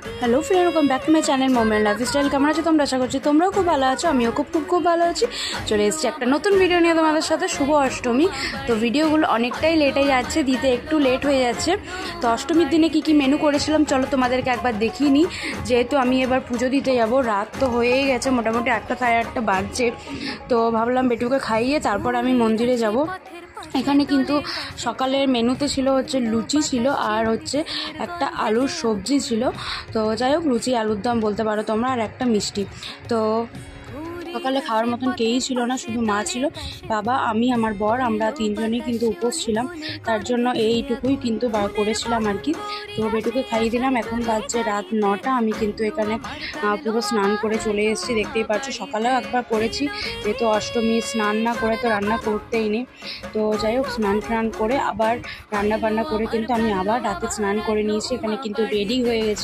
Hello friend, welcome back to my channel moment lifestyle. কেমন আছো তোমরা? আশা করছি তোমরাও খুব ভালো আছো। আমিও খুব ভালো আছি। চলে এসেছি একটা নতুন ভিডিও নিয়ে তোমাদের সাথে। শুভ অষ্টমী। তো ভিডিওগুলো অনেকটাই লেটে যাচ্ছে, দিতে একটু লেট হয়ে যাচ্ছে। তো অষ্টমীর দিনে কি মেনু করেছিলাম চলো তোমাদেরকে একবার দেখিয়ে নিই। যেহেতু আমি এবার পুজো দিতে যাব, রাত তো হয়েই গেছে, মোটামুটি 8টা সাড়ে 8টা বাজছে। তো ভাবলাম বেটুকে খাইয়ে তারপর আমি মন্দিরে যাব। এখানে কিন্তু সকালের মেনুতে ছিল হচ্ছে লুচি ছিল, আর হচ্ছে একটা আলুর সবজি ছিল। তো যাই হোক, লুচি আলুর দম বলতে পারো তোমরা, আর একটা মিষ্টি। তো সকালে খাওয়ার মতন কেউই ছিল না, শুধু মা ছিল, বাবা, আমি, আমার বর, আমরা তিনজনেই কিন্তু উপোস ছিলাম। তার জন্য এইটুকুই কিন্তু করেছিলাম আর কি। তো বেটুকে খাইয়ে দিলাম। এখন বাজছে রাত 9টা। আমি কিন্তু এখানে পুরো স্নান করে চলে এসেছি, দেখতেই পাচ্ছ। সকালেও একবার করেছি, যেহেতু অষ্টমী, স্নান না করে তো রান্না করতেই নেই। তো যাই হোক, স্নান করে আবার রান্না বান্না করে কিন্তু আমি আবার রাতে স্নান করে নিয়েছি। এখানে কিন্তু রেডি হয়ে গেছি।